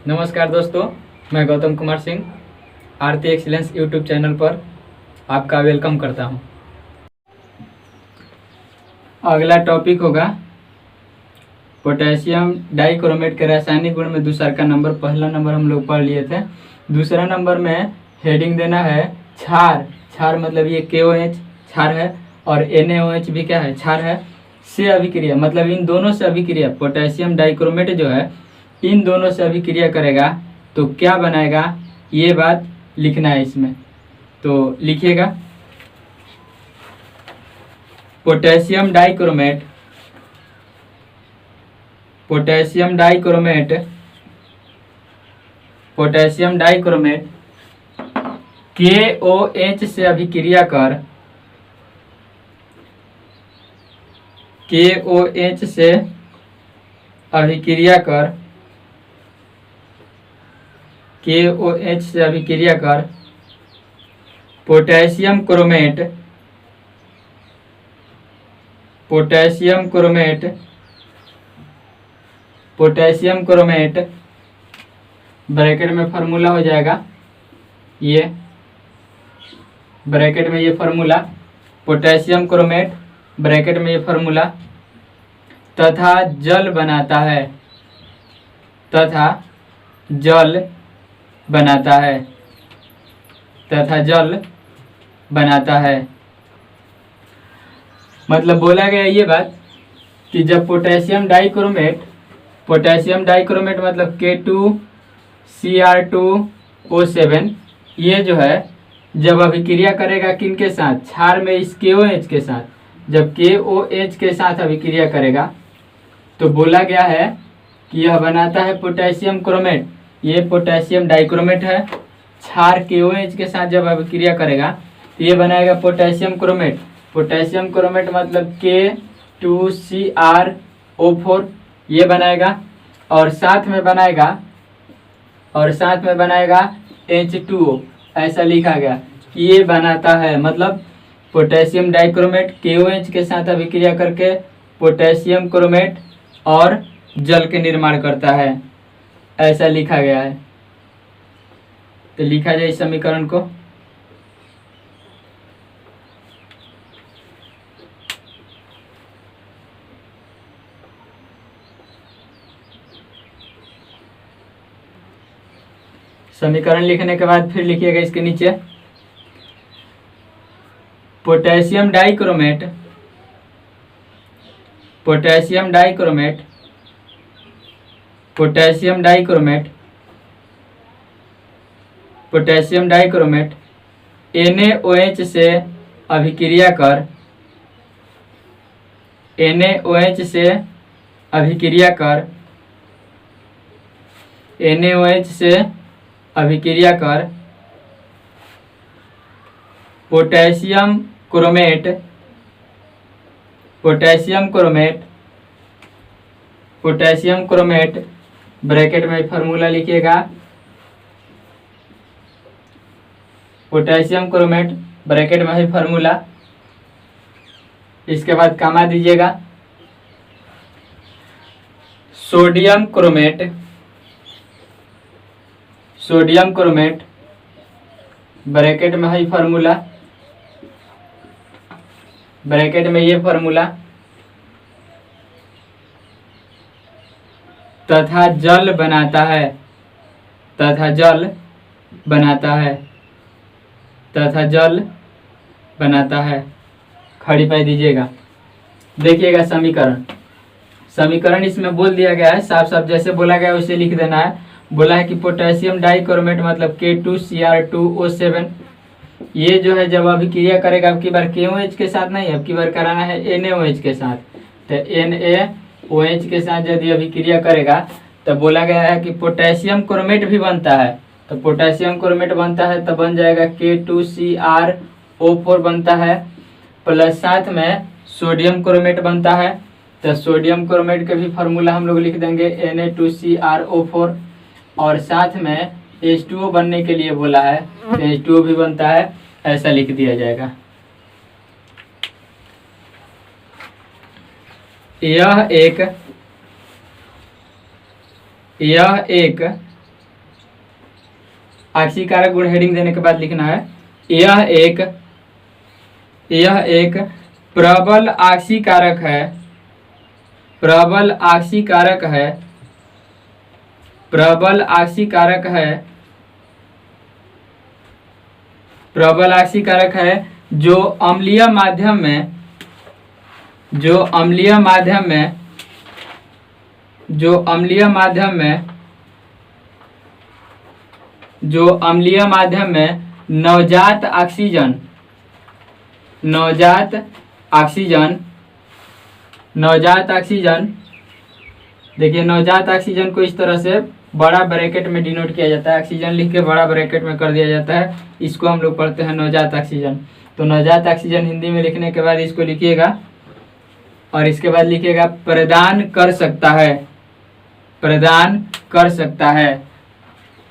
नमस्कार दोस्तों, मैं गौतम कुमार सिंह आरती एक्सीलेंस यूट्यूब चैनल पर आपका वेलकम करता हूं। अगला टॉपिक होगा पोटेशियम डाइक्रोमेट के रासायनिक गुण में दूसरा का नंबर। पहला नंबर हम लोग पढ़ लिए थे। दूसरा नंबर में हेडिंग देना है क्षार। क्षार मतलब ये KOH क्षार है और NaOH भी क्या है, क्षार है। से अभिक्रिया मतलब इन दोनों से अभिक्रिया, पोटेशियम डाइक्रोमेट जो है इन दोनों से अभिक्रिया करेगा तो क्या बनाएगा, ये बात लिखना है इसमें। तो लिखिएगा potassium dichromate, potassium dichromate, potassium dichromate KOH से अभिक्रिया कर, KOH से अभिक्रिया कर, KOH से अभिक्रिया कर potassium chromate, potassium chromate, potassium chromate bracket में फार्मूला हो जाएगा ये, ब्रैकेट में ये फार्मूला पोटेशियम क्रोमेट ब्रैकेट में ये फार्मूला तथा जल बनाता है, तथा जल बनाता है, तथा जल बनाता है। मतलब बोला गया ये बात कि जब पोटेशियम डाइक्रोमेट, पोटेशियम डाइक्रोमेट मतलब K2Cr2O7 ये जो है जब अभिक्रिया करेगा किनके साथ, क्षार में इस KOH के साथ, जब KOH के साथ अभिक्रिया करेगा तो बोला गया है कि यह बनाता है पोटेशियम क्रोमेट। ये पोटेशियम डाइक्रोमेट है, क्षार KOH के साथ जब अभिक्रिया करेगा तो ये बनाएगा पोटेशियम क्रोमेट। पोटेशियम क्रोमेट मतलब K2Cr2O4 ये बनाएगा और साथ में बनाएगा, और साथ में बनाएगा H2O। ऐसा लिखा गया कि ये बनाता है, मतलब पोटेशियम डाइक्रोमेट KOH के साथ अभिक्रिया करके पोटेशियम क्रोमेट और जल के निर्माण करता है, ऐसा लिखा गया है। तो लिखा जाए इस समीकरण को। समीकरण लिखने के बाद फिर लिखिएगा इसके नीचे potassium dichromate, potassium dichromate, potassium dichromate, potassium dichromate NaOH से अभिक्रिया कर, NaOH से अभिक्रिया कर, NaOH से अभिक्रिया कर potassium chromate, potassium chromate, potassium chromate bracket में फार्मूला लिखिएगा पोटेशियम क्रोमेट ब्रैकेट में ही फार्मूला, इसके बाद कमा दीजिएगा sodium chromate, sodium chromate bracket में है फार्मूला, ब्रैकेट में ये फार्मूला तथा जल बनाता है, तथा जल बनाता है, तथा जल बनाता है। खड़ी पाई दीजिएगा। देखिएगा समीकरण, समीकरण इसमें बोल दिया गया है, साफ साफ जैसे बोला गया वैसे लिख देना है। बोला है कि पोटेशियम डाइक्रोमेट मतलब K2Cr2O7 ये जो है जब अभिक्रिया करेगा, अब की बार KOH के साथ नहीं, अब की बार कराना है NaOH के साथ। तो NaOH के साथ यदि अभिक्रिया करेगा तो बोला गया है कि पोटेशियम क्रोमेट भी बनता है। तो पोटेशियम क्रोमेट बनता है तो बन जाएगा K2Cr2O4 बनता है, प्लस साथ में सोडियम क्रोमेट बनता है। तो सोडियम क्रोमेट के भी फार्मूला हम लोग लिख देंगे Na2CrO4 और साथ में H2O बनने के लिए बोला है तो H2O भी बनता है, ऐसा लिख दिया जाएगा। यह एक आक्सीकारक गुण हेडिंग देने के बाद लिखना है यह एक प्रबल आक्सीकारक है, प्रबल आक्सीकारक है, प्रबल आक्सीकारक है, प्रबल आक्सीकारक है जो अम्लीय माध्यम में, जो अम्लीय माध्यम में, जो अम्लीय माध्यम में, जो अम्लीय माध्यम में नवजात ऑक्सीजन, नवजात ऑक्सीजन, नवजात ऑक्सीजन, देखिए नवजात ऑक्सीजन को इस तरह से बड़ा ब्रैकेट में डिनोट किया जाता है, ऑक्सीजन लिख के बड़ा ब्रैकेट में कर दिया जाता है, इसको हम लोग पढ़ते हैं नवजात ऑक्सीजन। तो नवजात ऑक्सीजन हिंदी में लिखने के बाद इसको लिखिएगा और इसके बाद लिखिएगा प्रदान कर सकता है, प्रदान कर सकता है,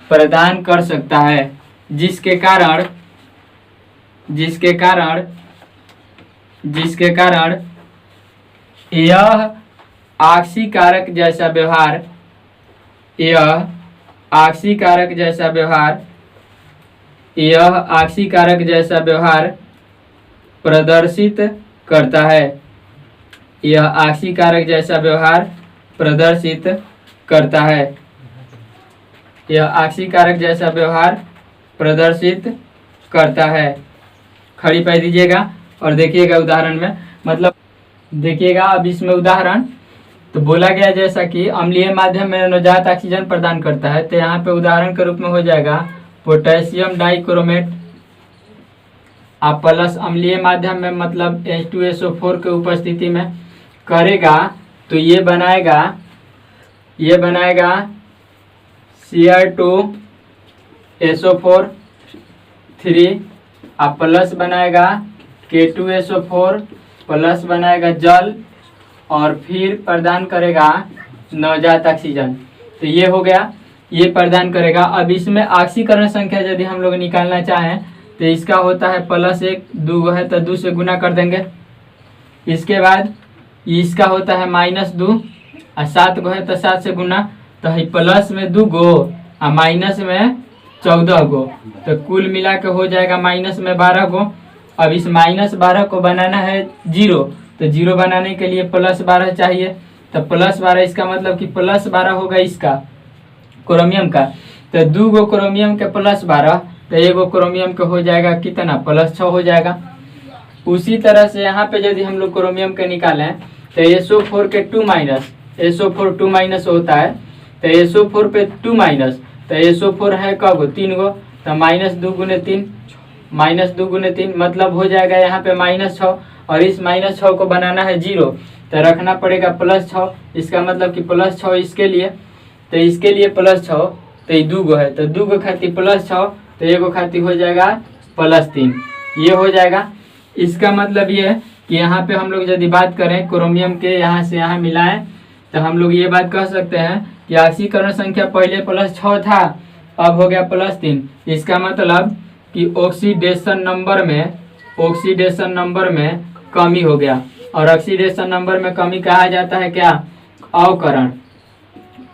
प्रदान कर सकता है, जिसके कारण, जिसके कारण, जिसके कारण यह आक्सीकारक जैसा व्यवहार, यह आक्सीकारक जैसा व्यवहार, यह आक्सीकारक जैसा व्यवहार प्रदर्शित करता है, यह आक्सीकारक जैसा व्यवहार प्रदर्शित करता है, यह आक्सीकारक जैसा व्यवहार प्रदर्शित करता है। खड़ी पाई दीजिएगा और देखिएगा उदाहरण में, मतलब देखिएगा अब इसमें उदाहरण तो बोला गया जैसा कि अम्लीय माध्यम में नवजात ऑक्सीजन प्रदान करता है, तो यहाँ पे उदाहरण के रूप में हो जाएगा पोटेशियम डाइक्रोमेट आप प्लस अम्लीय माध्यम में मतलब H2SO4 के उपस्थिति में करेगा तो ये बनाएगा Cr2SO4 3 आप प्लस बनाएगा K2SO4 प्लस बनाएगा जल और फिर प्रदान करेगा नवजात ऑक्सीजन। तो ये हो गया, ये प्रदान करेगा। अब इसमें ऑक्सीकरण संख्या यदि हम लोग निकालना चाहें तो इसका होता है +1, 2 है तो 2 से गुना कर देंगे। इसके बाद इसका होता है -2 और 7 है तो 7 से गुना, तो है प्लस में 2 गो और माइनस में 14 गो, तो कुल मिला के हो जाएगा माइनस में 12 गो। अब इस -12 को बनाना है 0, तो 0 बनाने के लिए +12 चाहिए, तो +12 इसका मतलब कि +12 होगा इसका क्रोमियम का, तो 2 गो क्रोमियम के +12 तो 1 गो क्रोमियम के हो जाएगा कितना +6 हो जाएगा। उसी तरह से यहाँ पे यदि हम लोग क्रोमियम के निकालें तो SO4 के 2 SO4 2- होता है, तो SO4 पे 2- तो SO4 है कब 3 गो, तो -2 × 3 -2 × 3 मतलब हो जाएगा यहाँ पे -6 और इस -6 को बनाना है 0 तो रखना पड़ेगा +6, इसका मतलब कि +6 इसके लिए, तो इसके लिए +6 तो ये 2 गो है, तो 2 गो खाती +6 तो 1 गो खाती हो जाएगा +3, ये हो जाएगा। इसका मतलब ये है कि यहाँ पे हम लोग यदि बात करें क्रोमियम के यहाँ से यहाँ मिलाएं तो हम लोग ये बात कह सकते हैं कि ऑक्सीकरण संख्या पहले +6 था, अब हो गया +3। इसका मतलब कि ऑक्सीडेशन नंबर में कमी हो गया, और ऑक्सीडेशन नंबर में कमी कहा जाता है क्या, अवकरण,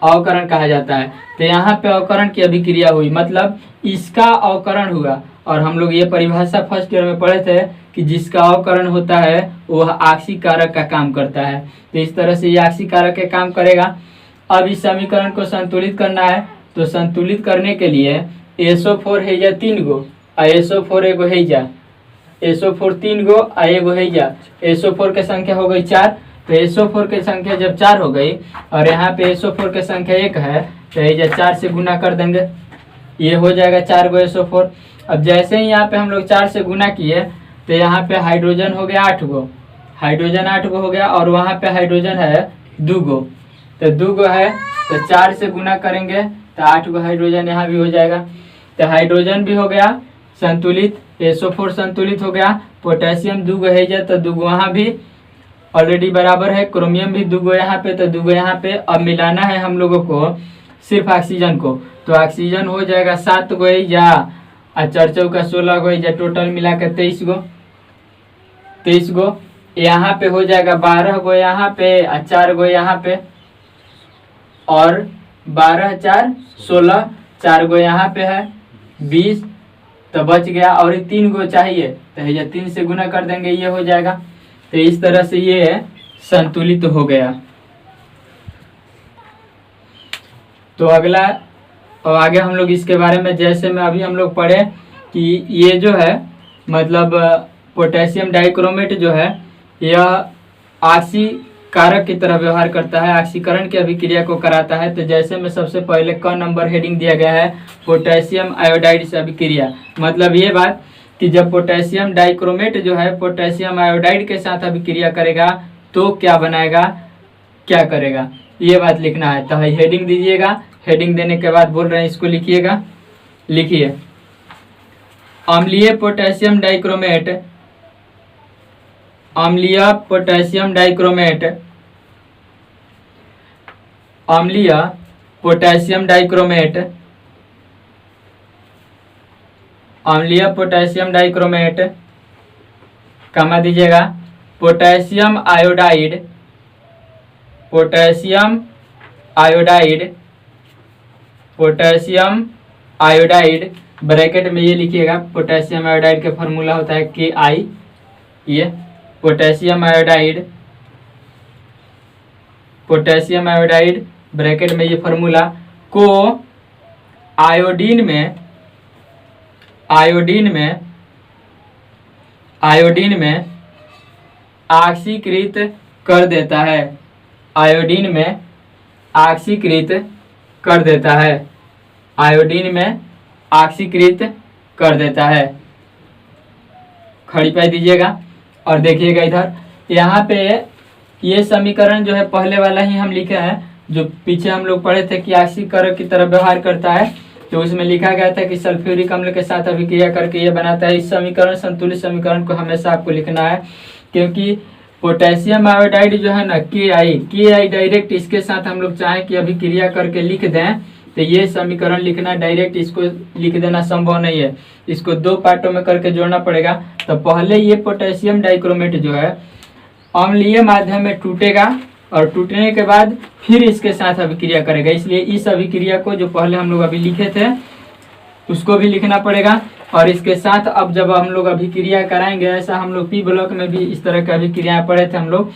अवकरण कहा जाता है। तो यहाँ पे अवकरण की अभिक्रिया हुई मतलब इसका अवकरण हुआ, और हम लोग ये परिभाषा फर्स्ट ईयर में पढ़े थे कि जिसका अवकरण होता है वह आक्सीकारक का काम करता है। तो इस तरह से ये आक्सीकारक का काम करेगा। अब इस समीकरण को संतुलित करना है, तो संतुलित करने के लिए SO4 है जा 3 गो और SO4 एगो है जा, SO4 3 गो और एगो है जा, SO4 की संख्या हो गई 4, तो SO4 की संख्या जब 4 हो गई और यहाँ पे SO4 की संख्या 1 है तो ये 4 से गुना कर देंगे, ये हो जाएगा 4 गो SO4। अब जैसे ही यहाँ पे हम लोग 4 से गुना किए तो यहाँ पे हाइड्रोजन हो गया 8 गो, हाइड्रोजन 8 गो हो गया, और वहाँ पे हाइड्रोजन है 2 गो, तो 2 गो है तो 4 से गुना करेंगे तो 8 गो हाइड्रोजन यहाँ भी हो जाएगा। तो हाइड्रोजन भी हो गया संतुलित, SO4 संतुलित हो गया, पोटेशियम 2 गो है जा तो 2 गो वहाँ भी ऑलरेडी बराबर है, क्रोमियम भी 2 गो यहाँ पे तो 2 गो यहाँ पे। अब मिलाना है हम लोगों को सिर्फ ऑक्सीजन को, तो ऑक्सीजन हो जाएगा 7 गो है जा और 4 चौका 16 गो है जा, टोटल मिला के 23 गो यहाँ पे हो जाएगा, 12 गो यहाँ पे और 4 गो यहाँ पे, और 12 4 16 4 गो यहाँ पे है 20 तो बच गया, और 3 गो चाहिए तो ये 3 से गुना कर देंगे, ये हो जाएगा। तो इस तरह से ये संतुलित हो गया। तो अगला, और आगे हम लोग इसके बारे में, जैसे में अभी हम लोग पढ़े कि ये जो है मतलब पोटेशियम डाइक्रोमेट जो है यह ऑक्सीकारक की तरह व्यवहार करता है, ऑक्सीकरण की अभिक्रिया को कराता है। तो जैसे में सबसे पहले क नंबर हेडिंग दिया गया है पोटेशियम आयोडाइड से अभिक्रिया, मतलब ये बात कि जब पोटेशियम डाइक्रोमेट जो है पोटेशियम आयोडाइड के साथ अभिक्रिया करेगा तो क्या बनाएगा, क्या करेगा, ये बात लिखना है। तो हेडिंग दीजिएगा, हेडिंग देने के बाद बोल रहे हैं इसको लिखिएगा। लिखिए, अम्लीय पोटेशियम डाइक्रोमेट, अम्लीय पोटेशियम डाइक्रोमेट, अम्लीय पोटेशियम डाइक्रोमेट, अम्लीय पोटेशियम डाइक्रोमेट, कमा दीजिएगा, potassium iodide, potassium iodide, potassium iodide, bracket में ये लिखिएगा, पोटेशियम आयोडाइड का फॉर्मूला होता है Ki, ये potassium iodide, potassium iodide bracket में ये फॉर्मूला को आयोडीन में, आयोडीन में, आयोडीन में ऑक्सीकृत कर देता है, आयोडीन में ऑक्सीकृत कर देता है, आयोडीन में ऑक्सीकृत कर देता है। खड़ी पाई दीजिएगा और देखिएगा इधर, यहाँ पे ये समीकरण जो है पहले वाला ही हम लिखे हैं, जो पीछे हम लोग पढ़े थे कि ऑक्सीकरण की तरह व्यवहार करता है, तो उसमें लिखा गया था कि सल्फ्यूरिक अम्ल के साथ अभिक्रिया करके ये बनाता है। इस समीकरण, संतुलित समीकरण को हमेशा आपको लिखना है, क्योंकि पोटेशियम आयोडाइड जो है ना Ki डायरेक्ट इसके साथ हम लोग चाहें कि अभिक्रिया करके लिख दें तो ये समीकरण लिखना, डायरेक्ट इसको लिख देना संभव नहीं है, इसको 2 पार्टों में करके जोड़ना पड़ेगा। तो पहले ये पोटेशियम डाइक्रोमेट जो है अम्लीय माध्यम में टूटेगा और टूटने के बाद फिर इसके साथ अभिक्रिया करेगा, इसलिए इस अभिक्रिया को जो पहले हम लोग अभी लिखे थे उसको भी लिखना पड़ेगा। और इसके साथ अब जब हम लोग अभिक्रिया कराएंगे, ऐसा हम लोग पी ब्लॉक में भी इस तरह की अभिक्रियाएं पढ़े थे हम लोग,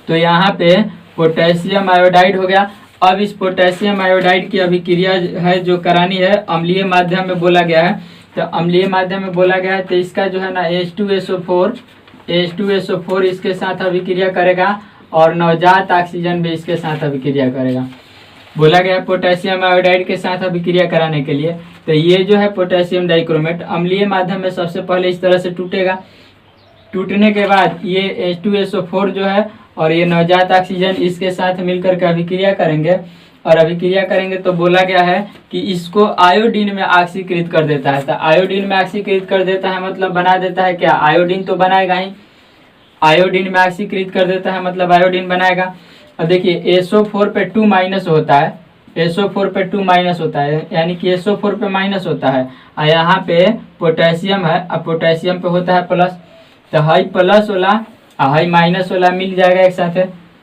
तो यहाँ पे पोटेशियम आयोडाइड हो गया। अब इस पोटेशियम आयोडाइड की अभिक्रिया है जो करानी है अम्लीय माध्यम में बोला गया है, तो अम्लीय माध्यम में बोला गया है तो इसका जो है ना H2SO4 इसके साथ अभिक्रिया करेगा और नवजात ऑक्सीजन भी इसके साथ अभिक्रिया करेगा। बोला गया है पोटेशियम आयोडाइड के साथ अभिक्रिया कराने के लिए, तो ये जो है पोटेशियम डाइक्रोमेट अम्लीय माध्यम में सबसे पहले इस तरह से टूटेगा। टूटने के बाद ये H2SO4 जो है और ये नवजात ऑक्सीजन इसके साथ मिलकर के अभिक्रिया करेंगे, और अभिक्रिया करेंगे तो बोला गया है कि इसको आयोडीन में ऑक्सीकृत कर देता है। तो आयोडीन में ऑक्सीकृत कर देता है मतलब बना देता है क्या, आयोडीन तो बनाएगा ही, आयोडीन में ऑक्सीकृत कर देता है मतलब आयोडीन बनाएगा। अब देखिए SO4 पे 2 माइनस होता है, SO4 पे 2 माइनस होता है, यानी कि SO4 पे माइनस होता है, और यहाँ पे पोटेशियम है, अब पोटेशियम पे होता है प्लस, तो हाई प्लस वाला हाई माइनस वाला मिल जाएगा एक साथ।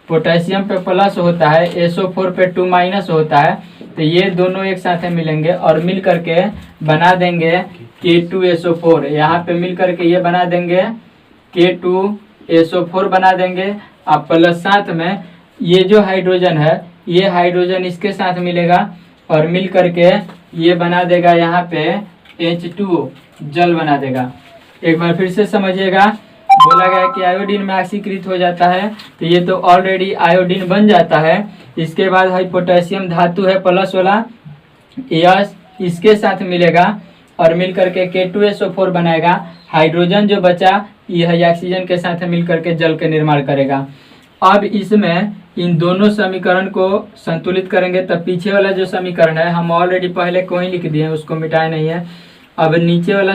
पोटेशियम पे प्लस होता है, SO4 पे 2 माइनस होता है, तो ये दोनों एक साथ मिलेंगे और मिल करके बना देंगे K2SO4। यहाँ पे मिल करके ये बना देंगे K2SO4 बना देंगे। अब प्लस साथ में ये जो हाइड्रोजन है, ये हाइड्रोजन इसके साथ मिलेगा और मिल करके ये बना देगा यहाँ पे H2O, जल बना देगा। एक बार फिर से समझिएगा, बोला गया कि आयोडीन में ऑक्सीकृत हो जाता है, तो ये तो ऑलरेडी आयोडीन बन जाता है। इसके बाद है पोटेशियम धातु है प्लस वाला, यस इसके साथ मिलेगा और मिल करके K2SO4 बनाएगा। हाइड्रोजन जो बचा यह ऑक्सीजन के साथ मिल करके जल के निर्माण करेगा। अब इसमें इन दोनों समीकरण को संतुलित करेंगे, तब पीछे वाला जो समीकरण है हम ऑलरेडी पहले को ही लिख दिए हैं, उसको मिटाए नहीं है। अब नीचे वाला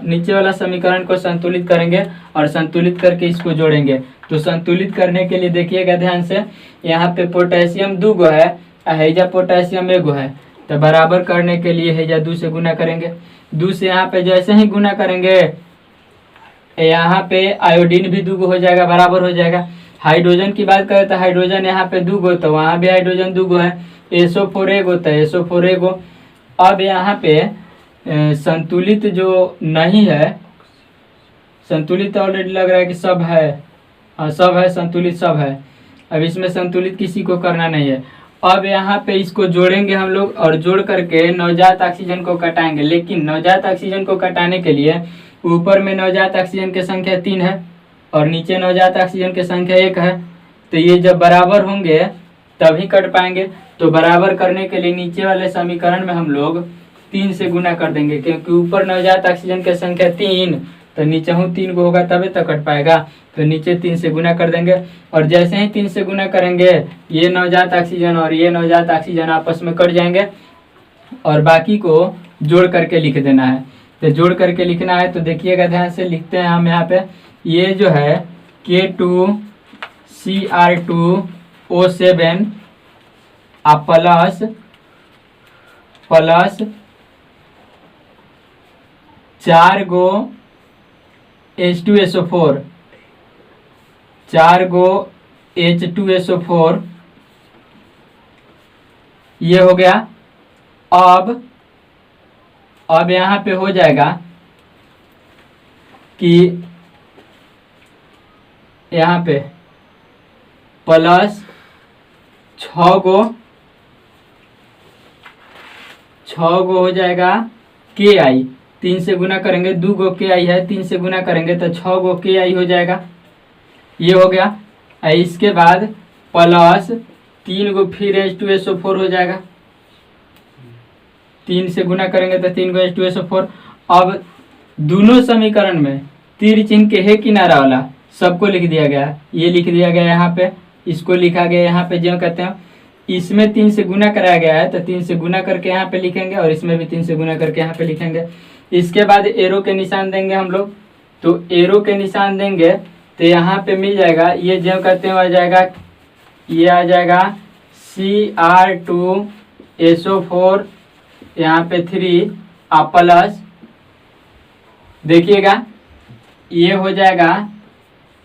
नीचे वाला समीकरण को संतुलित करेंगे और संतुलित करके इसको जोड़ेंगे। तो संतुलित करने के लिए देखिएगा ध्यान से, यहाँ पे पोटेशियम 2 गो है, हैजा पोटेशियम 1 गो है, तो बराबर करने के लिए हैजा 2 से गुना करेंगे। 2 से यहाँ पे जैसे ही गुना करेंगे यहाँ पे आयोडीन भी 2 गो हो जाएगा, बराबर हो जाएगा। हाइड्रोजन की बात करें तो हाइड्रोजन यहाँ पे 2 गो, तो वहाँ भी हाइड्रोजन 2 गो है। SO4 1 गो, तो SO4 1 गो, अब यहाँ पे संतुलित जो नहीं है, संतुलित ऑलरेडी लग रहा है कि सब है, हाँ सब है, संतुलित सब है। अब इसमें संतुलित किसी को करना नहीं है। अब यहाँ पे इसको जोड़ेंगे हम लोग और जोड़ करके नवजात ऑक्सीजन को कटाएंगे। लेकिन नवजात ऑक्सीजन को कटाने के लिए ऊपर में नवजात ऑक्सीजन की संख्या 3 है और नीचे नवजात ऑक्सीजन की संख्या 1 है, तो ये जब बराबर होंगे तभी कट पाएंगे। तो बराबर करने के लिए नीचे वाले समीकरण में हम लोग 3 से गुना कर देंगे, क्योंकि ऊपर नवजात ऑक्सीजन की संख्या 3 तो नीचे हूँ 3 को होगा तभी तक कट पाएगा। तो नीचे 3 से गुना कर देंगे और जैसे ही 3 से गुना करेंगे ये नवजात ऑक्सीजन और ये नवजात ऑक्सीजन आपस में कट जाएंगे और बाकी को जोड़ करके लिख देना है। तो जोड़ करके लिखना है तो देखिएगा ध्यान से, लिखते हैं हम यहाँ पे। ये जो है K2Cr2O7 प्लस 4 गो H2SO4, 4 गो H2SO4 ये हो गया। अब यहाँ पे हो जाएगा कि यहाँ पे प्लस 6 गो हो जाएगा KI, 3 से गुना करेंगे 2 गो KI है, 3 से गुना करेंगे तो 6 गो KI हो जाएगा, ये हो गया। इसके बाद प्लस 3 गो फिर H2SO4 हो जाएगा, 3 से गुना करेंगे तो 3 गो H2SO4। अब दोनों समीकरण में तीर चिन्ह के है किनारा वाला सबको लिख दिया गया, ये लिख दिया गया यहाँ पे, इसको लिखा गया यहाँ पे जो कहते हैं। इसमें 3 से गुना कराया गया है तो 3 से गुना करके यहाँ पे लिखेंगे और इसमें भी 3 से गुना करके यहाँ पे लिखेंगे। इसके बाद एरो के निशान देंगे हम लोग, तो एरो के निशान देंगे तो यहाँ पे मिल जाएगा, ये जो कहते हैं आ जाएगा, ये आ जाएगा Cr2SO4 यहाँ पे 3 प्लस, देखिएगा ये हो जाएगा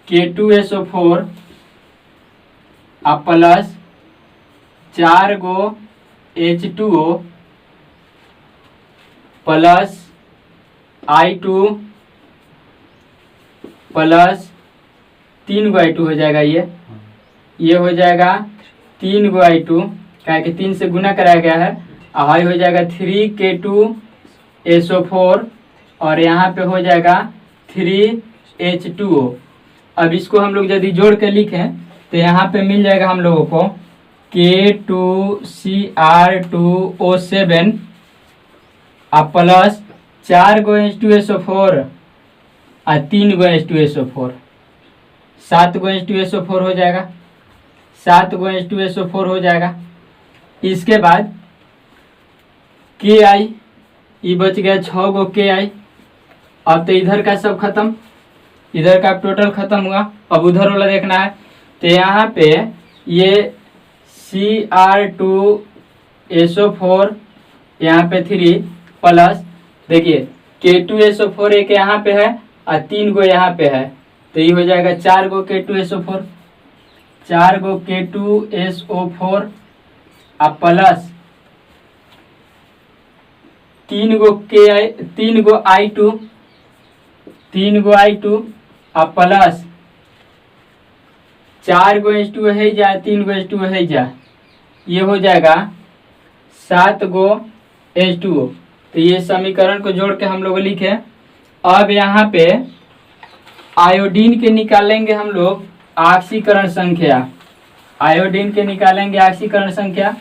K2SO4 प्लस 4 गो H2O प्लस I2 प्लस 3 गो I2 हो जाएगा, ये हो जाएगा 3 गो I2, क्या कि 3 से गुना कराया गया है। आई हो जाएगा 3K2SO4 और यहाँ पे हो जाएगा 3H2O। अब इसको हम लोग यदि जोड़ के लिखें तो यहाँ पे मिल जाएगा हम लोगों को K2Cr2O7 प्लस 4 गो H2SO4 और 3 गो H2SO4, 7 गो H2SO4 हो जाएगा, 7 गो H2SO4 हो जाएगा। इसके बाद KI ये बच गया 6 गो KI। अब तो इधर का सब खत्म, इधर का टोटल खत्म हुआ, अब उधर वाला देखना है। तो यहाँ पे ये Cr2SO4 यहाँ पे 3 प्लस, देखिए K2SO4 एक यहाँ पे है और 3 गो यहाँ पे है, तो ये हो जाएगा 4 गो K2SO4, 4 गो K2SO4 प्लस 3 गो I2, 3 गो I2 प्लस 4 गो H2 है जा, 3 गो H2 है जा, ये हो जाएगा 7 गो H2O। तो ये समीकरण को जोड़ के हम लोग लिखे। अब यहाँ पे आयोडीन के निकालेंगे हम लोग ऑक्सीकरण संख्या, आयोडीन के निकालेंगे ऑक्सीकरण संख्या।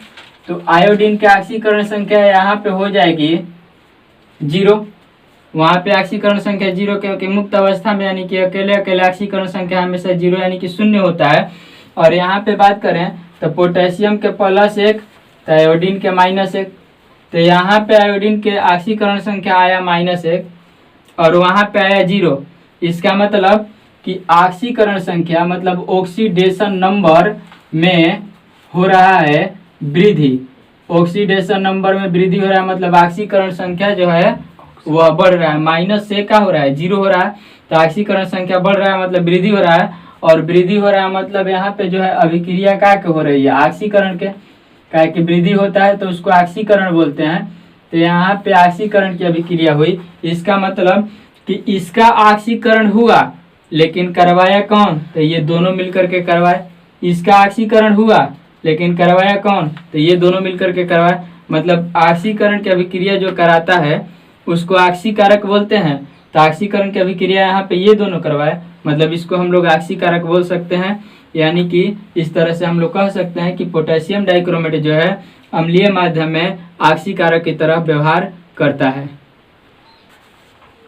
तो आयोडीन के ऑक्सीकरण संख्या यहाँ पे हो जाएगी 0, वहाँ पे ऑक्सीकरण संख्या 0, क्योंकि मुक्त अवस्था में यानी कि अकेले अकेले ऑक्सीकरण संख्या हमेशा 0 यानी कि 0 होता है। और यहाँ पे बात करें तो पोटेशियम के +1 तो आयोडीन के -1, तो यहाँ पे आयोडीन के ऑक्सीकरण संख्या आया -1 और वहाँ पे आया 0। इसका मतलब कि ऑक्सीकरण संख्या मतलब ऑक्सीडेशन नंबर में हो रहा है वृद्धि, ऑक्सीडेशन नंबर में वृद्धि हो रहा है, मतलब ऑक्सीकरण संख्या जो है वह बढ़ रहा है। माइनस से क्या हो रहा है, 0 हो रहा है, तो ऑक्सीकरण संख्या बढ़ रहा है मतलब वृद्धि हो रहा है। और वृद्धि हो रहा है मतलब यहाँ पे जो है अभिक्रिया क्या हो रही है, ऑक्सीकरण के, क्या कि वृद्धि होता है तो उसको ऑक्सीकरण बोलते हैं। तो यहाँ पे ऑक्सीकरण की अभिक्रिया हुई। इसका मतलब कि इसका ऑक्सीकरण हुआ, लेकिन करवाया कौन? तो ये दोनों मिलकर के करवाए। इसका ऑक्सीकरण हुआ, लेकिन करवाया कौन? तो ये दोनों मिलकर के करवाए। मतलब ऑक्सीकरण की अभिक्रिया जो कराता है उसको ऑक्सीकारक बोलते हैं। तो ऑक्सीकरण की अभिक्रिया यहाँ पे ये दोनों करवाए, मतलब इसको हम लोग ऑक्सीकारक बोल सकते हैं। यानी कि इस तरह से हम लोग कह सकते हैं कि पोटेशियम डाइक्रोमेट जो है अम्लीय माध्यम में ऑक्सीकारक की तरह व्यवहार करता है।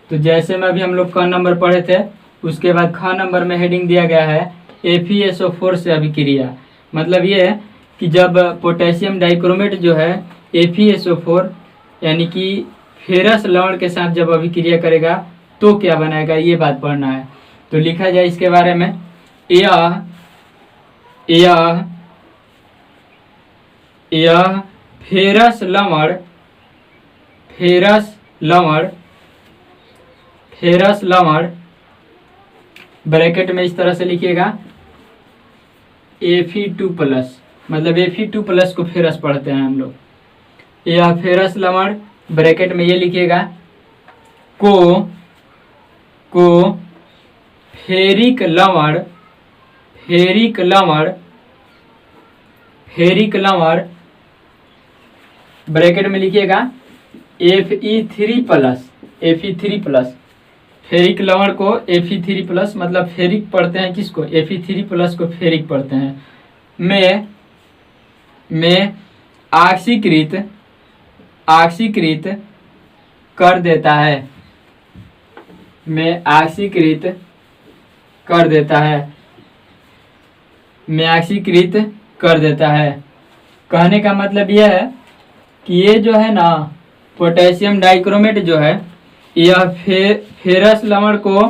तो जैसे में अभी हम लोग क नंबर पढ़े थे, उसके बाद ख नंबर में हेडिंग दिया गया है FeSO4 से अभिक्रिया। मतलब ये है कि जब पोटेशियम डाइक्रोमेट जो है FeSO4 यानी कि फेरस लवण के साथ जब अभिक्रिया करेगा तो क्या बनाएगा, ये बात पढ़ना है। तो लिखा जाए इसके बारे में, यह फेरस लवण ब्रैकेट में इस तरह से लिखिएगा Fe2+, मतलब Fe2+ को फेरस पढ़ते हैं हम लोग। यह फेरस लवण ब्रैकेट में ये लिखिएगा को फेरिक लवण ब्रैकेट में लिखिएगा Fe3+। फेरिक लवण को Fe3+, मतलब फेरिक पढ़ते हैं किसको? Fe3+ को फेरिक पढ़ते हैं। में ऑक्सीकृत कर देता है, में ऑक्सीकृत कर देता है। कहने का मतलब यह है कि ये जो है ना पोटेशियम डाइक्रोमेट जो है यह फेरस लवण को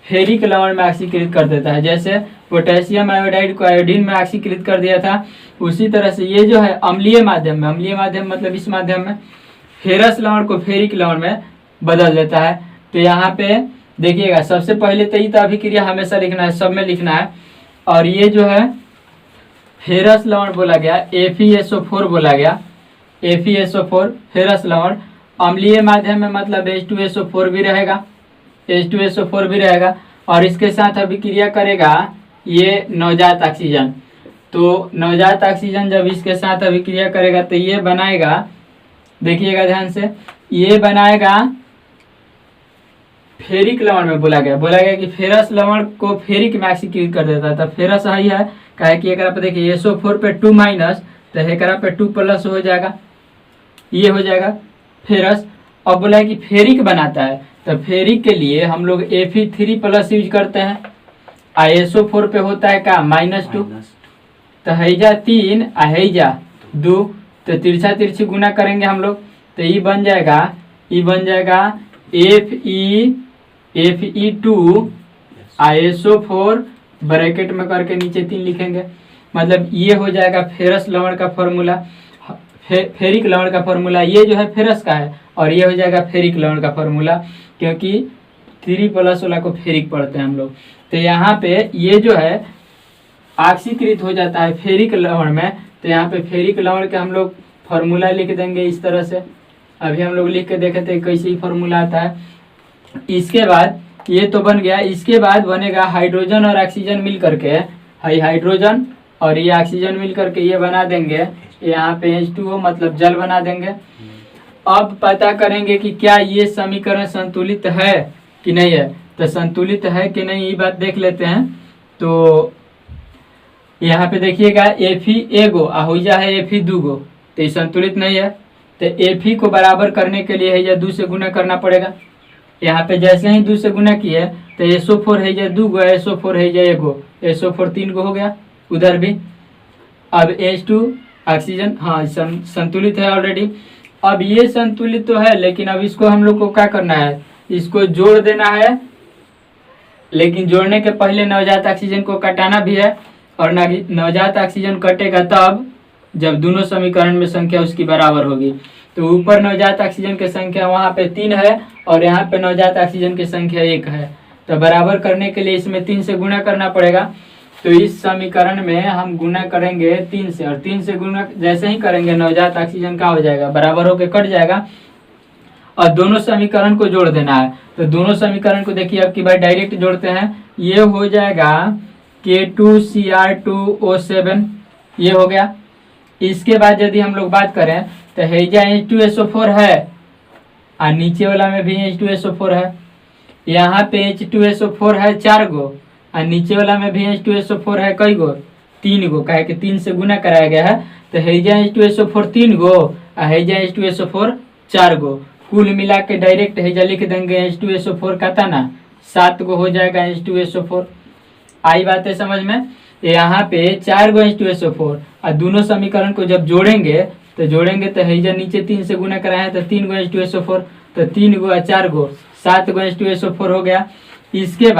फेरिक लवण में ऑक्सीकृत कर देता है। जैसे पोटेशियम आयोडाइड को आयोडीन में ऑक्सीकृत कर दिया था, उसी तरह से ये जो है अम्लीय माध्यम मतलब इस माध्यम में फेरस लवण को फेरिक लवण में बदल देता है। तो यहाँ पे देखिएगा, सबसे पहले तो ये अभिक्रिया हमेशा लिखना है, सब में लिखना है। और ये जो है फेरस लवण बोला गया, FeSO4 बोला गया, FeSO4 फेरस लवण अम्लीय माध्यम में मतलब H2SO4 भी रहेगा, और इसके साथ अभिक्रिया करेगा ये नवजात ऑक्सीजन। तो नवजात ऑक्सीजन जब इसके साथ अभिक्रिया करेगा तो ये बनाएगा, देखिएगा ध्यान से, ये बनाएगा फेरिक लवण में बोला गया कि फेरस लवण को फेरिक में ऑक्सीकृत कर देता था। फेरस ही है, काहे कि एकरा पे देखिए SO4 पे 2- तो एकरा पे 2+ हो जाएगा, ये हो जाएगा फेरस। अब बोला है कि फेरिक बनाता है, तो फेरिक के लिए हम लोग Fe3+ यूज करते हैं। SO4 पे होता है का -2, तो हैजा 3 हैजा 2, तो तिरछा तिरछी गुना करेंगे हम लोग, तो ये बन जाएगा Fe2 SO4 ब्रैकेट में करके नीचे 3 लिखेंगे। मतलब ये हो जाएगा फेरस लवण का फॉर्मूला, फेरिक लवण का फॉर्मूला। ये जो है फेरस का है, और ये हो जाएगा फेरिक लवण का फॉर्मूला, क्योंकि 3+ वाला को फेरिक पढ़ते हैं हम लोग। तो यहाँ पे ये जो है ऑक्सीकृत हो जाता है फेरिक लवण में, तो यहाँ पे फेरिक लवण का हम लोग फॉर्मूला लिख देंगे इस तरह से। अभी हम लोग लिख के देखे थे कैसे ही फॉर्मूला आता है। इसके बाद ये तो बन गया, इसके बाद बनेगा हाइड्रोजन और ऑक्सीजन मिल करके, हाइड्रोजन और ये ऑक्सीजन मिल करके ये बना देंगे, यहाँ पे H2O मतलब जल बना देंगे। अब पता करेंगे कि क्या ये समीकरण संतुलित है कि नहीं है। तो संतुलित है कि नहीं ये बात देख लेते हैं। तो यहाँ पे देखिएगा Fe1 आहुजा है Fe2, तो ये संतुलित नहीं है। तो Fe को बराबर करने के लिए है या 2 से गुना करना पड़ेगा। यहाँ पे जैसे ही 2 से गुना किए तो SO4 है या 2 SO4 है या 1 SO4 3 हो गया उधर भी। अब H2 ऑक्सीजन हाँ संतुलित है ऑलरेडी। अब ये संतुलित तो है, लेकिन अब इसको हम लोग को क्या करना है, इसको जोड़ देना है। लेकिन जोड़ने के पहले नवजात ऑक्सीजन को कटाना भी है, और नवजात ऑक्सीजन कटेगा तब जब दोनों समीकरण में संख्या उसकी बराबर होगी। तो ऊपर नवजात ऑक्सीजन की संख्या वहाँ पे 3 है, और यहाँ पे नवजात ऑक्सीजन की संख्या 1 है। तो बराबर करने के लिए इसमें 3 से गुना करना पड़ेगा। तो इस समीकरण में हम गुना करेंगे 3 से, और 3 से गुना जैसे ही करेंगे नवजात ऑक्सीजन का हो जाएगा, बराबर होकर कट जाएगा। और दोनों समीकरण को जोड़ देना है। तो दोनों समीकरण को देखिए अब की बार डायरेक्ट जोड़ते हैं। ये हो जाएगा K2Cr2O7, ये हो गया। इसके बाद यदि हम लोग बात करें तो हेजा H2SO4 है और नीचे वाला में भी H2SO4 है। यहाँ पे H2SO4 है 4 गो और नीचे वाला में भी H2SO4 है कई गो, 3 गो, कहे कि 3 से गुना कराया गया है। तो हेजा H2SO4 3 गो और हेजा H2SO4 4 गो, कुल मिला के डायरेक्ट हेजा लिख देंगे H2SO4 का तना 7 गो हो जाएगा H2SO4। आई बात है समझ में। यहाँ पे 4 गो H2SO4 और दोनों समीकरण को जब जोड़ेंगे तो हेजा नीचे 3 से गुना कराए तो 3 गो H2SO4, तो 3 गो 4 गो 7 गो H2SO4 हो गया। इसके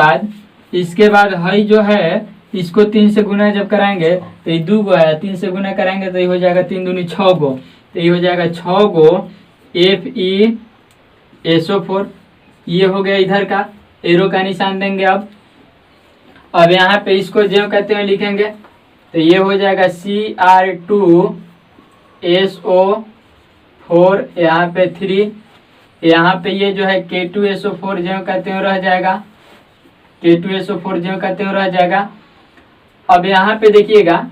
बाद हई जो है इसको 3 से गुना जब कराएंगे तो ये 2 गो है, 3 से गुना कराएंगे तो ये हो जाएगा 3 दूनी 6 गो, तो ये हो जाएगा 6 गो FeSO4। ये हो गया इधर का, एरो का निशान देंगे। अब यहाँ पे इसको जो कहते हैं लिखेंगे तो ये हो जाएगा Cr2SO4, यहाँ पे 3, यहाँ पे ये जो है K2SO4 जो कहते हैं रह जाएगा, K2SO4 जो कहते हैं रह जाएगा। अब यहाँ पे देखिएगा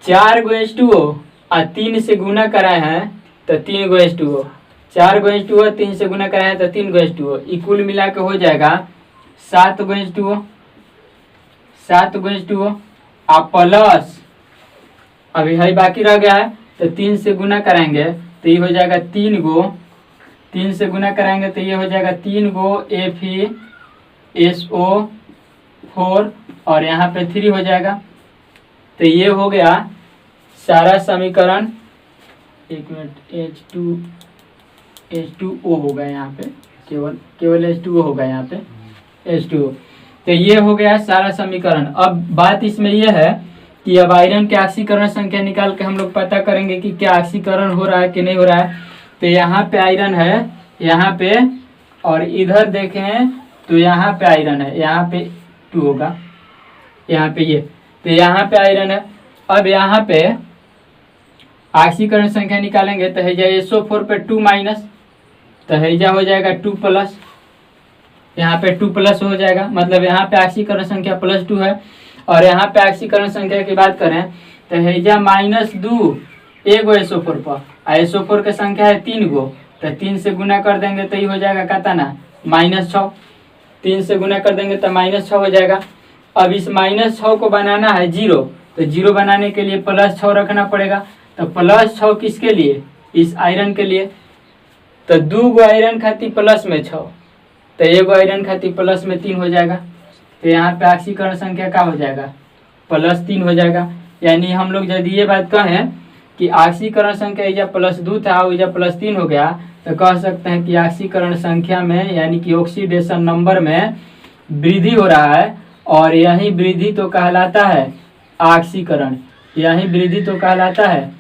4 गो H2O और 3 से गुना कराए हैं तो 3 गो H2O, 4 गो H2O 3 से गुना कराए हैं तो 3 गो H2O, कुल मिला के हो जाएगा 7 गो H2O, 7 गो H2O और प्लस अभी है बाकी रह गया है तो 3 से गुना कराएंगे तो ये हो जाएगा 3 गो, 3 से गुना कराएंगे तो ये हो जाएगा 3 गो FeSO4 और यहाँ पे 3 हो जाएगा। तो ये हो गया सारा समीकरण। एक मिनट, H2O होगा यहाँ पे, केवल H2O होगा यहाँ पे, H2O। तो ये हो गया सारा समीकरण। अब बात इसमें यह है कि अब आयरन के ऑक्सीकरण संख्या निकाल के हम लोग पता करेंगे कि क्या ऑक्सीकरण हो रहा है कि नहीं हो रहा है। तो यहाँ पे आयरन है यहाँ पे, और इधर देखें तो यहाँ पे आयरन है, यहाँ पे 2 होगा, यहाँ पे ये, तो यहाँ पे आयरन है। अब यहाँ पे ऑक्सीकरण संख्या निकालेंगे तो हेजा SO4 पे 2 माइनस, तो हेजा हो जाएगा 2 प्लस, यहाँ पे 2 प्लस हो जाएगा, मतलब यहाँ पे ऑक्सीकरण संख्या +2 है। और यहाँ पे ऑक्सीकरण संख्या की बात करें तो हेजा -2 एक गो SO4 पर, SO4 की संख्या है 3 गो, तो 3 से गुना कर देंगे तो ये हो जाएगा कितना -6, 3 से गुना कर देंगे तो -6 हो जाएगा। अब इस -6 को बनाना है 0, तो 0 बनाने के लिए +6 रखना पड़ेगा। तो +6 किसके लिए, इस आयरन के लिए। तो 2 गो आयरन खाती प्लस में 6, तो 1 गो आयरन खाती प्लस में 3 हो जाएगा। तो यहाँ पे ऑक्सीकरण संख्या क्या हो जाएगा +3 हो जाएगा। यानी हम लोग यदि ये बात कहें कि ऑक्सीकरण संख्या इजा +2 था और इजा +3 हो गया, तो कह सकते हैं कि ऑक्सीकरण संख्या में यानी कि ऑक्सीडेशन नंबर में वृद्धि हो रहा है, और यही वृद्धि तो कहलाता है ऑक्सीकरण, यही वृद्धि तो कहलाता है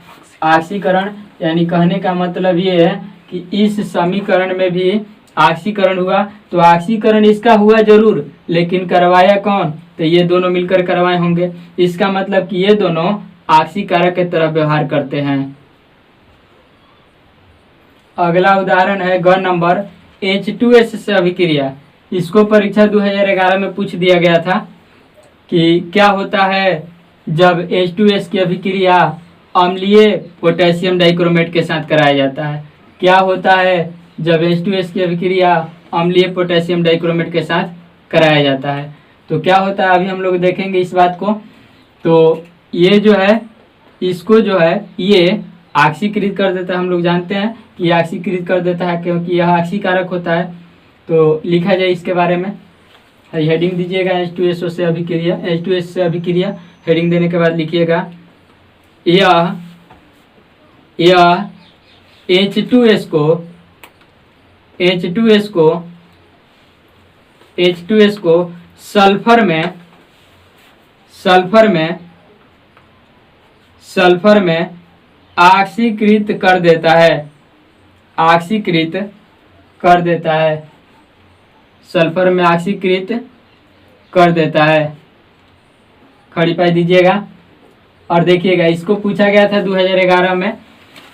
ऑक्सीकरण। यानी कहने का मतलब ये है कि इस समीकरण में भी ऑक्सीकरण हुआ, तो ऑक्सीकरण इसका हुआ जरूर, लेकिन करवाया कौन, तो ये दोनों मिलकर करवाए होंगे। इसका मतलब कि ये दोनों ऑक्सीकारक की तरह व्यवहार करते हैं। अगला उदाहरण है ग नंबर H2S से अभिक्रिया। इसको परीक्षा 2011 में पूछ दिया गया था कि क्या होता है जब H2S की अभिक्रिया अम्लीय पोटेशियम डाइक्रोमेट के साथ कराया जाता है। क्या होता है जब H2S की अभिक्रिया अम्लीय पोटेशियम डाइक्रोमेट के साथ कराया जाता है। तो क्या होता है अभी हम लोग देखेंगे इस बात को। तो ये जो है इसको जो है ये ऑक्सीकृत कर देता है, हम लोग जानते हैं कि ऑक्सीकृत कर देता है क्योंकि यह ऑक्सीकारक होता है। तो लिखा जाए इसके बारे में, हेडिंग दीजिएगा H2SO से अभिक्रिया, H2S से अभिक्रिया। हेडिंग देने के बाद लिखिएगा यह H2S को सल्फर में ऑक्सीकृत कर देता है, ऑक्सीकृत कर देता है, सल्फर में ऑक्सीकृत कर देता है। खड़ी पाई दीजिएगा। और देखिएगा इसको पूछा गया था 2011 में।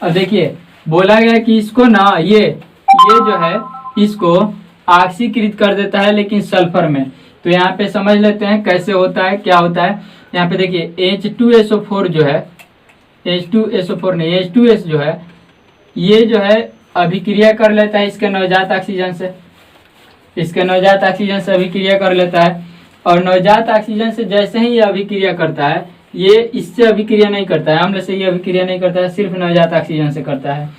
और देखिए बोला गया कि इसको ना ये ये जो है इसको ऑक्सीकृत कर देता है, लेकिन सल्फर में। तो यहाँ पे समझ लेते हैं कैसे होता है, क्या होता है। यहाँ पे देखिए H2SO4 जो है, H2SO4 नहीं, H2S जो है, ये जो है अभिक्रिया कर लेता है इसके नवजात ऑक्सीजन से, इसके नवजात ऑक्सीजन से अभिक्रिया कर लेता है। और नवजात ऑक्सीजन से जैसे ही ये अभिक्रिया करता है, ये इससे अभिक्रिया नहीं करता है, अम्ल से ये अभिक्रिया नहीं करता है, सिर्फ नवजात ऑक्सीजन से करता है।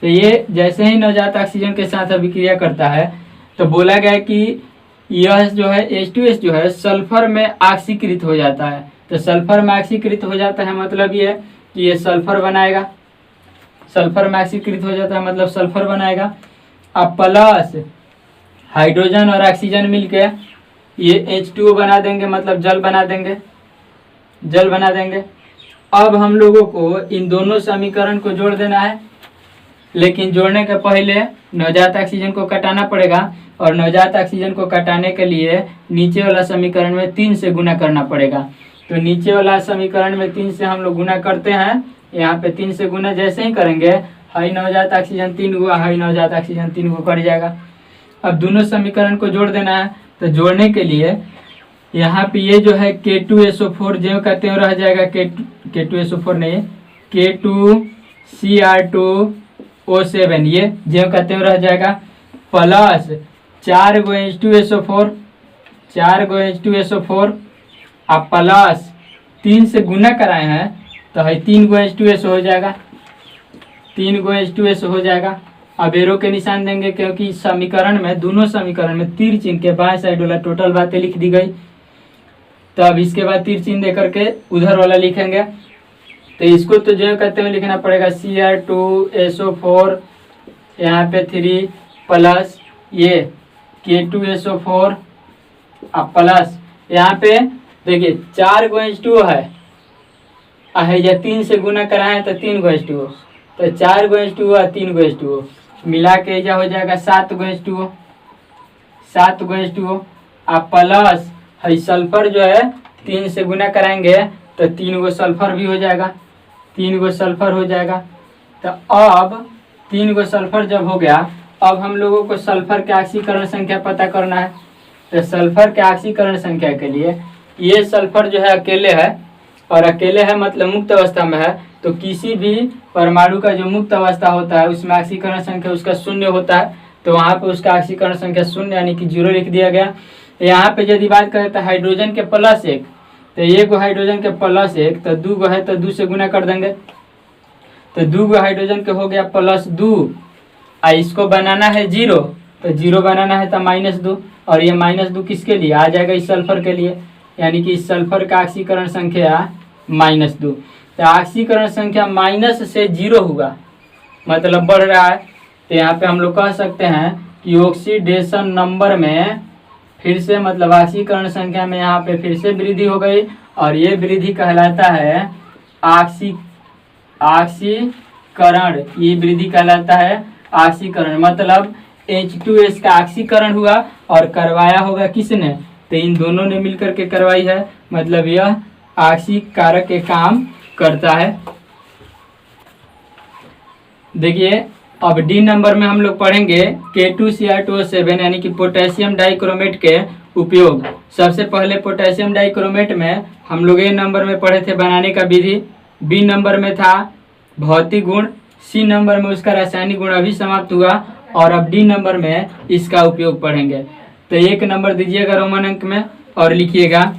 तो ये जैसे ही नवजात ऑक्सीजन के साथ अभिक्रिया करता है, तो बोला गया कि यह जो है H2S जो है सल्फर में ऑक्सीकृत हो जाता है। तो सल्फर में ऑक्सीकृत हो जाता है मतलब ये कि ये सल्फर बनाएगा, सल्फर में ऑक्सीकृत हो जाता है मतलब सल्फर बनाएगा। अब प्लस हाइड्रोजन और ऑक्सीजन मिलके ये H2O बना देंगे, मतलब जल बना देंगे, जल बना देंगे। अब हम लोगों को इन दोनों समीकरण को जोड़ देना है, लेकिन जोड़ने के पहले नवजात ऑक्सीजन को कटाना पड़ेगा। और नवजात ऑक्सीजन को कटाने के लिए नीचे वाला समीकरण में 3 से गुना करना पड़ेगा। तो नीचे वाला समीकरण में 3 से हम लोग गुना करते हैं। यहाँ पे 3 से गुना जैसे ही करेंगे, हाई नवजात ऑक्सीजन 3 हुआ, हाई नवजात ऑक्सीजन 3 को कट जाएगा। अब दोनों समीकरण को जोड़ देना है। तो जोड़ने के लिए यहाँ पे ये जो है K2SO4 जो कहते हैं रह जाएगा, K2SO4 नहीं, K2Cr2O7 ये जो कहते हैं रह जाएगा, प्लस 4 गो H2SO4, 4 गो H2SO4 अब प्लस 3 से गुना कराए हैं तो है 3 गो H2SO हो जाएगा, 3 गो H2SO हो जाएगा। अब एरो के निशान देंगे क्योंकि समीकरण में, दोनों समीकरण में तीर चिन्ह के बाएं साइड वाला टोटल बातें लिख दी गई। तो अब इसके बाद तीर चिन्ह दे करके उधर वाला लिखेंगे। तो इसको तो जो कहते हुए लिखना पड़ेगा Cr2SO4 यहाँ पे 3 प्लस ये K2SO4 अब प्लस यहाँ पे देखिए 4 गो H2O है, या 3 से गुना कराए तो 3 गो H2O, तो 4 गो H2O और 3 गो H2O मिला के यह हो जाएगा 7 गो H2O, 7 गो H2O अब प्लस है सल्फर जो है 3 से गुना कराएंगे तो 3 गो सल्फर भी हो जाएगा, 3 गो सल्फर हो जाएगा। तो अब 3 गो सल्फर जब हो गया, अब हम लोगों को सल्फर के ऑक्सीकरण संख्या पता करना है। तो सल्फर के ऑक्सीकरण संख्या के लिए ये सल्फर जो है अकेले है, और अकेले है मतलब मुक्त अवस्था में है, तो किसी भी परमाणु का जो मुक्त अवस्था होता है उसमें ऑक्सीकरण संख्या उसका 0 होता है। तो वहाँ पे उसका ऑक्सीकरण संख्या 0 यानी कि 0 लिख दिया गया। यहाँ पे यदि बात करें तो हाइड्रोजन के प्लस 1, तो ये गो हाइड्रोजन के प्लस 1 तो 2 गो है तो 2 से गुना कर देंगे, तो 2 गो हाइड्रोजन के हो गया प्लस 2। इसको बनाना है 0, तो 0 बनाना है तो -2, और ये -2 किसके लिए आ जाएगा, इस सल्फर के लिए, यानी कि इस सल्फर का ऑक्सीकरण संख्या -2। तो ऑक्सीकरण संख्या माइनस से 0 हुआ मतलब बढ़ रहा है। तो यहाँ पे हम लोग कह सकते हैं कि ऑक्सीडेशन नंबर में फिर से मतलब ऑक्सीकरण संख्या में यहाँ पे फिर से वृद्धि हो गई, और ये वृद्धि कहलाता है ऑक्सीकरण, ये वृद्धि कहलाता है ऑक्सीकरण। मतलब H2S का ऑक्सीकरण हुआ और करवाया होगा किसने, तो इन दोनों ने मिलकर के करवाई है, मतलब यह ऑक्सीकारक के काम करता है। देखिए अब डी नंबर में हम लोग पढ़ेंगे K2Cr2O7 यानी कि पोटेशियम डाइक्रोमेट के उपयोग। सबसे पहले पोटेशियम डाइक्रोमेट में हम लोग ए नंबर में पढ़े थे बनाने का विधि, बी नंबर में था भौतिक गुण, सी नंबर में उसका रासायनिक गुण अभी समाप्त हुआ, और अब डी नंबर में इसका उपयोग पढ़ेंगे। तो 1 नंबर दीजिएगा रोमन अंक में और लिखिएगा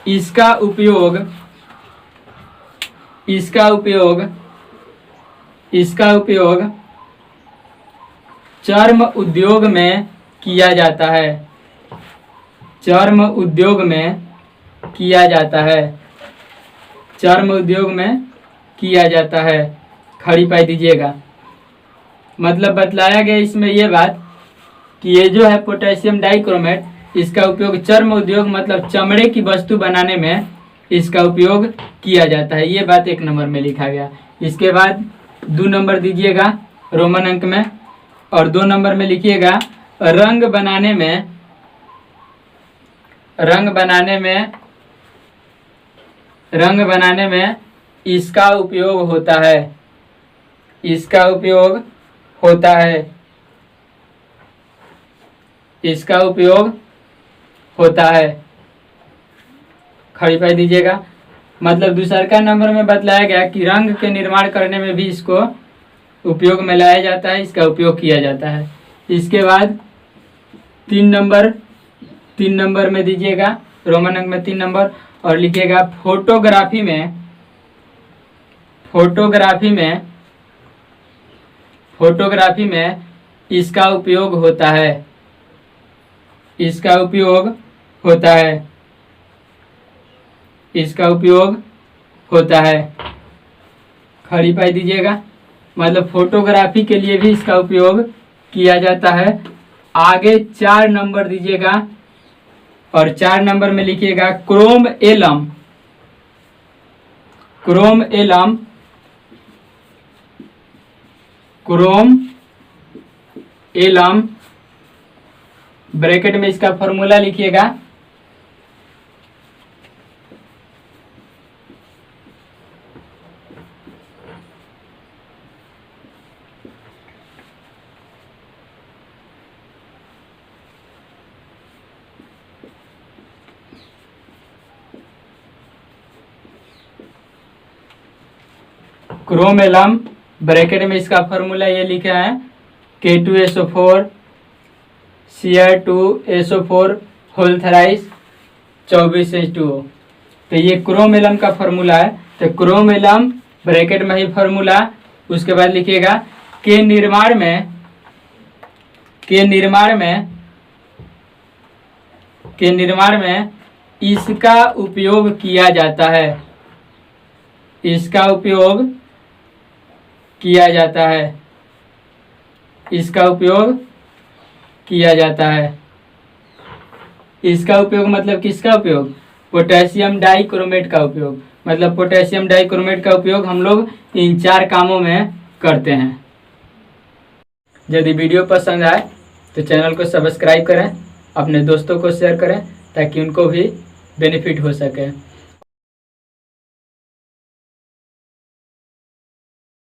इसका उपयोग चर्म उद्योग में किया जाता है, चर्म उद्योग में किया जाता है, चर्म उद्योग में किया जाता है। खड़ी पाई दीजिएगा। मतलब बतलाया गया इसमें ये बात कि ये जो है पोटेशियम डाइक्रोमेट, इसका उपयोग चर्म उद्योग मतलब चमड़े की वस्तु बनाने में इसका उपयोग किया जाता है, ये बात 1 नंबर में लिखा गया। इसके बाद 2 नंबर दीजिएगा रोमन अंक में, और 2 नंबर में लिखिएगा रंग बनाने में इसका उपयोग होता है, इसका उपयोग होता है। इसका उपयोग होता है। खड़ी पाई दीजिएगा। मतलब दूसरा नंबर में बतलाया गया कि रंग के निर्माण करने में भी इसको उपयोग में लाया जाता है, इसका उपयोग किया जाता है। इसके बाद 3 नंबर में दीजिएगा, रोमन अंक में 3 नंबर, और लिखिएगा फोटोग्राफी में इसका उपयोग होता है। इसका उपयोग होता है। खड़ी पाई दीजिएगा। मतलब फोटोग्राफी के लिए भी इसका उपयोग किया जाता है। आगे 4 नंबर दीजिएगा और 4 नंबर में लिखिएगा क्रोम एलम, ब्रैकेट में इसका फॉर्मूला लिखिएगा। क्रोम एलम, ब्रैकेट में इसका फॉर्मूला ये लिखा है K2SO4 Cr2SO4 होल थराइस 24H2O। तो ये क्रोम एलम का फॉर्मूला है। तो क्रोम एलम ब्रैकेट में ही फॉर्मूला, उसके बाद लिखिएगा के निर्माण में इसका उपयोग किया जाता है। इसका उपयोग किया जाता है। इसका उपयोग मतलब किसका उपयोग? पोटेशियम डाइक्रोमेट का उपयोग। मतलब पोटेशियम डाइक्रोमेट का उपयोग हम लोग इन 4 कामों में करते हैं। यदि वीडियो पसंद आए तो चैनल को सब्सक्राइब करें, अपने दोस्तों को शेयर करें ताकि उनको भी बेनिफिट हो सके।